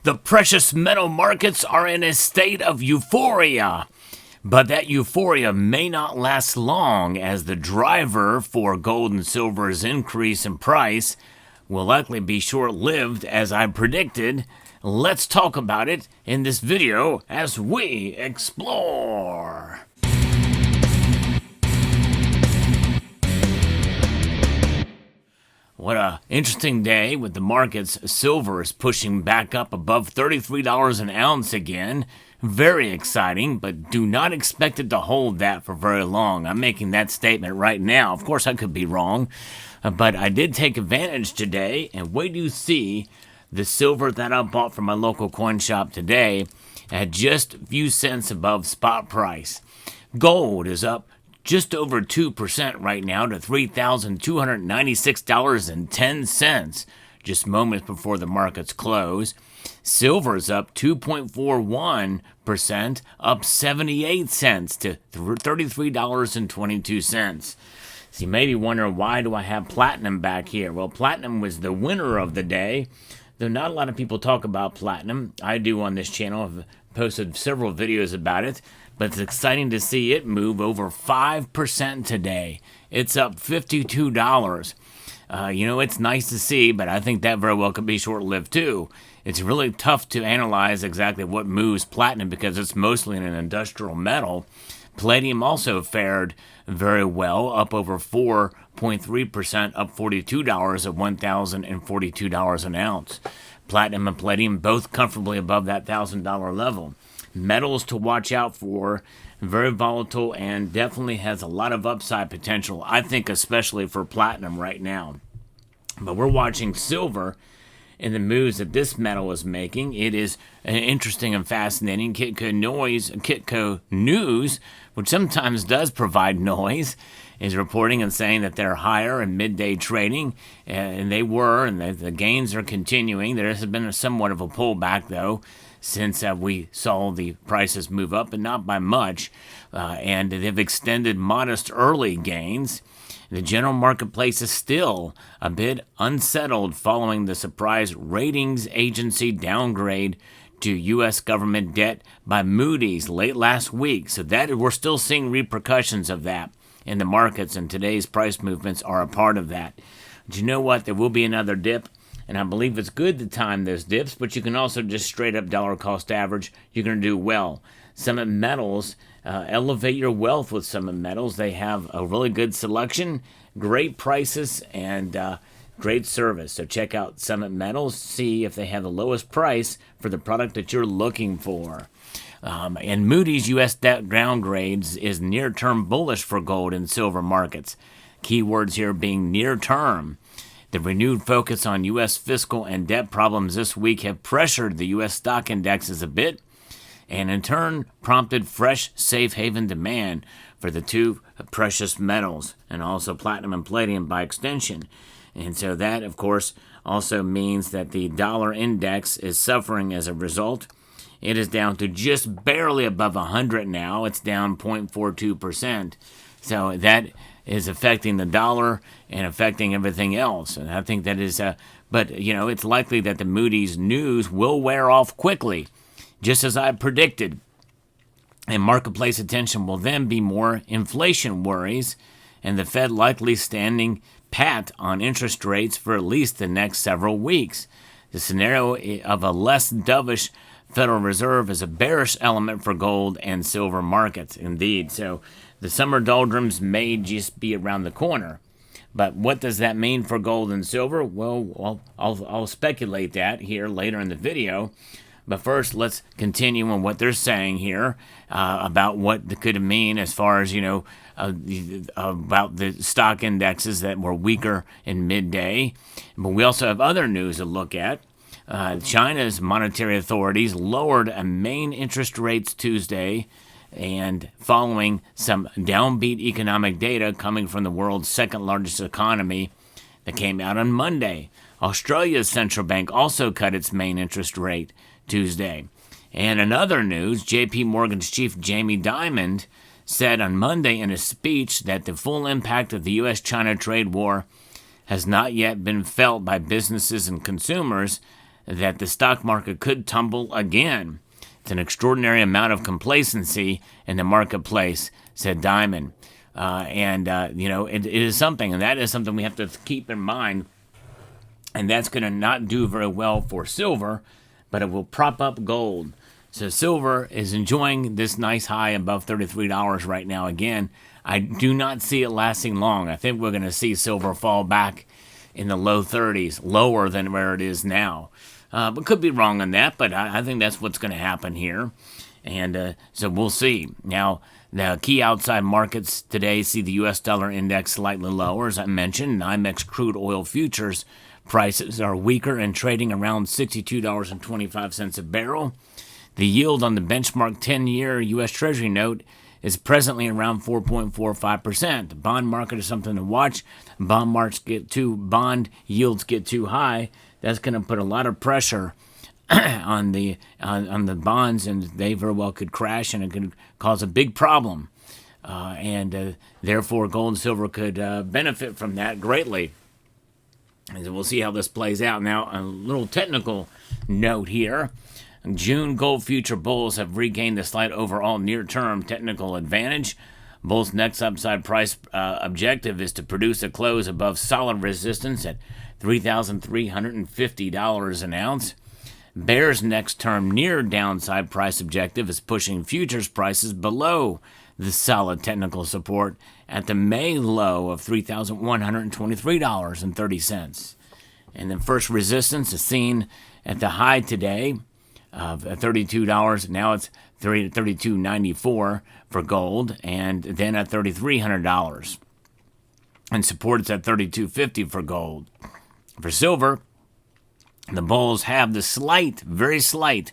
The precious metal markets are in a state of euphoria. But that euphoria may not last long, as the driver for gold and silver's increase in price will likely be short-lived, as I predicted. Let's talk about it in this video as we explore. What an interesting day with the markets. Silver is pushing back up above $33 an ounce again. Very exciting, but do not expect it to hold that for very long. I'm making that statement right now. Of course, I could be wrong, but I did take advantage today, and wait till you see the silver that I bought from my local coin shop today at just a few cents above spot price. Gold is up just over 2% right now to $3,296.10, just moments before the markets close. Silver's up 2.41%, up 78 cents to $33.22. So you may be wondering, why do I have platinum back here? Well, platinum was the winner of the day, though not a lot of people talk about platinum. I do on this channel. I've posted several videos about it. But it's exciting to see it move over 5% today. It's up $52. It's nice to see, but I think that very well could be short-lived too. It's really tough to analyze exactly what moves platinum because it's mostly an industrial metal. Palladium also fared very well, up over 4.3%, up $42 at $1,042 an ounce. Platinum and palladium both comfortably above that $1,000 level. Metals to watch out for, very volatile and definitely has a lot of upside potential, I think especially for platinum right now. But we're watching silver in the moves that this metal is making. It is interesting and fascinating. Kitco News, which sometimes does provide noise, is reporting and saying that they're higher in midday trading, and they were, and the gains are continuing. There has been somewhat of a pullback, though, since we saw the prices move up, and not by much, and they've extended modest early gains. The general marketplace is still a bit unsettled following the surprise ratings agency downgrade to U.S. government debt by Moody's late last week. So that we're still seeing repercussions of that in the markets, and today's price movements are a part of that. But you know what? There will be another dip. And I believe it's good to time those dips, but you can also just straight up dollar cost average. You're going to do well. Summit Metals, elevate your wealth with Summit Metals. They have a really good selection, great prices, and great service. So check out Summit Metals, see if they have the lowest price for the product that you're looking for. And Moody's U.S. debt downgrades is near-term bullish for gold and silver markets. Keywords here being near-term. The renewed focus on U.S. fiscal and debt problems this week have pressured the U.S. stock indexes a bit, and in turn prompted fresh safe haven demand for the two precious metals, and also platinum and palladium by extension. And so that, of course, also means that the dollar index is suffering as a result. It is down to just barely above 100 now. It's down 0.42%. So that is affecting the dollar and affecting everything else. And I think that is, it's likely that the Moody's news will wear off quickly, just as I predicted. And marketplace attention will then be more inflation worries, and the Fed likely standing pat on interest rates for at least the next several weeks. The scenario of a less dovish Federal Reserve is a bearish element for gold and silver markets, indeed. So the summer doldrums may just be around the corner. But what does that mean for gold and silver? Well, I'll speculate that here later in the video. But first, let's continue on what they're saying here about what it could mean as far as, about the stock indexes that were weaker in midday. But we also have other news to look at. China's monetary authorities lowered main interest rates Tuesday, and following some downbeat economic data coming from the world's second largest economy that came out on Monday. Australia's central bank also cut its main interest rate Tuesday. And in other news, J.P. Morgan's chief Jamie Dimon said on Monday in a speech that the full impact of the U.S.-China trade war has not yet been felt by businesses and consumers, that the stock market could tumble again. It's an extraordinary amount of complacency in the marketplace, said Diamond. It is something, and that is something we have to keep in mind. And that's going to not do very well for silver, but it will prop up gold. So silver is enjoying this nice high above $33 right now. Again, I do not see it lasting long. I think we're going to see silver fall back in the low 30s, lower than where it is now. But could be wrong on that, but I think that's what's going to happen here. And so we'll see. Now, the key outside markets today see the U.S. dollar index slightly lower. As I mentioned, NYMEX crude oil futures prices are weaker and trading around $62.25 a barrel. The yield on the benchmark 10-year U.S. Treasury note is presently around 4.45%. The bond market is something to watch. Bond yields get too high, that's going to put a lot of pressure on the bonds, and they very well could crash, and it could cause a big problem. Therefore, gold and silver could benefit from that greatly. And we'll see how this plays out. Now, a little technical note here. June gold future bulls have regained the slight overall near-term technical advantage. Bulls' next upside price objective is to produce a close above solid resistance at $3,350 an ounce. Bears' next term near downside price objective is pushing futures prices below the solid technical support at the May low of $3,123.30. And then first resistance is seen at the high today of $32. Now it's $32.94 for gold, and then at $3,300. And support is at $32.50 for gold. For silver, the bulls have the slight, very slight,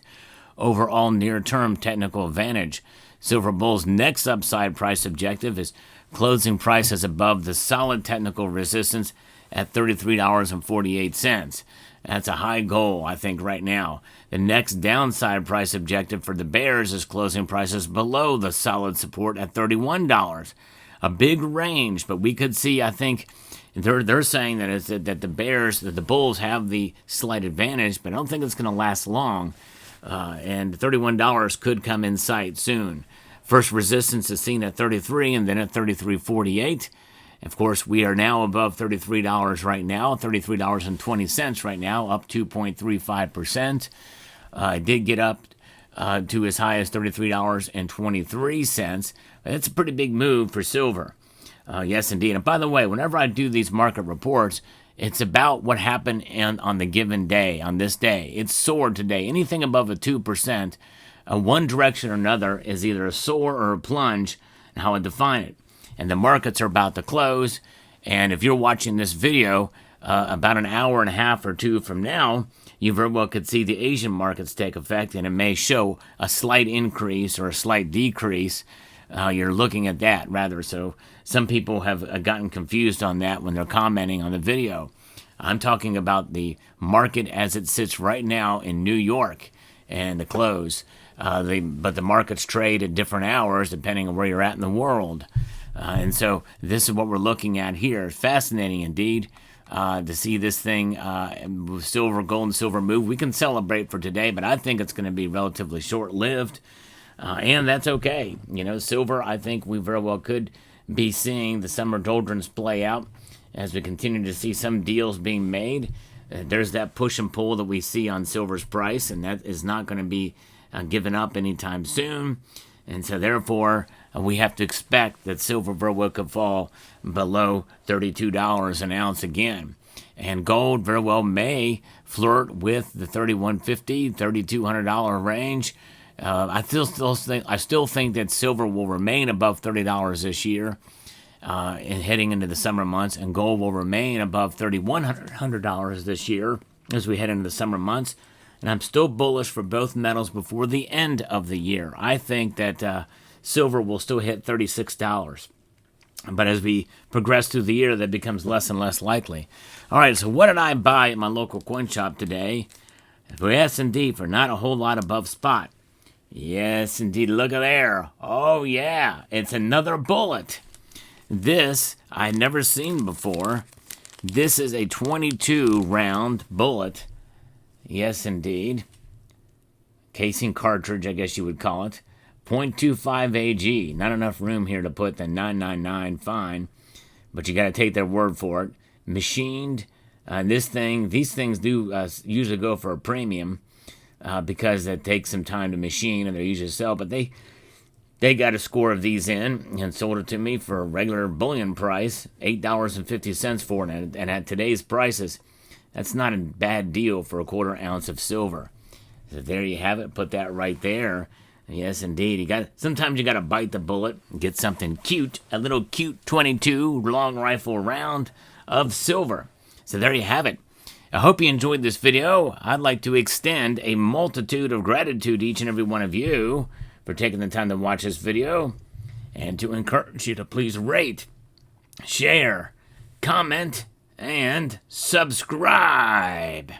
overall near-term technical advantage. Silver bulls' next upside price objective is closing prices above the solid technical resistance at $33.48. That's a high goal, I think, right now. The next downside price objective for the bears is closing prices below the solid support at $31. A big range, but we could see, I think, they're saying that the bulls have the slight advantage, but I don't think it's going to last long. And $31 could come in sight soon. First resistance is seen at $33 and then at $33.48. Of course, we are now above $33 right now, $33.20 right now, up 2.35%. It did get up to as high as $33.23. That's a pretty big move for silver. Yes, indeed. And by the way, whenever I do these market reports, it's about what happened on the given day, on this day. It's soared today. Anything above a 2%, one direction or another, is either a soar or a plunge, and how I define it. And the markets are about to close, and if you're watching this video about an hour and a half or two from now, you very well could see the Asian markets take effect, and it may show a slight increase or a slight decrease. You're looking at that, rather. So some people have gotten confused on that when they're commenting on the video. I'm talking about the market as it sits right now in New York and the close. But the markets trade at different hours depending on where you're at in the world. And so this is what we're looking at here. Fascinating indeed to see this thing, silver, gold, and silver move. We can celebrate for today, but I think it's going to be relatively short-lived. And that's okay. You know, silver, I think we very well could be seeing the summer doldrums play out as we continue to see some deals being made. There's that push and pull that we see on silver's price, and that is not going to be given up anytime soon. And so therefore, we have to expect that silver very well could fall below $32 an ounce again. And gold very well may flirt with the $31.50, $3,200 range. I still think that silver will remain above $30 this year, and heading into the summer months, and gold will remain above $3,100 this year as we head into the summer months. And I'm still bullish for both metals before the end of the year. I think that silver will still hit $36. But as we progress through the year, that becomes less and less likely. All right, so what did I buy at my local coin shop today? Yes, indeed, for not a whole lot above spot. Yes, indeed, look at there. Oh, yeah, it's another bullet. This I'd never seen before. This is a 22-round bullet. Yes, indeed. Casing cartridge, I guess you would call it. 0.25 AG. Not enough room here to put the 999 fine, but you got to take their word for it. Machined. These things do usually go for a premium because it takes some time to machine and they're usually sell. But they got a score of these in and sold it to me for a regular bullion price, $8.50 for it. And at today's prices, that's not a bad deal for a quarter ounce of silver. So there you have it. Put that right there. Yes, indeed. Sometimes you got to bite the bullet and get something cute, a little cute 22 long rifle round of silver. So there you have it. I hope you enjoyed this video. I'd like to extend a multitude of gratitude to each and every one of you for taking the time to watch this video, and to encourage you to please rate, share, comment, and subscribe.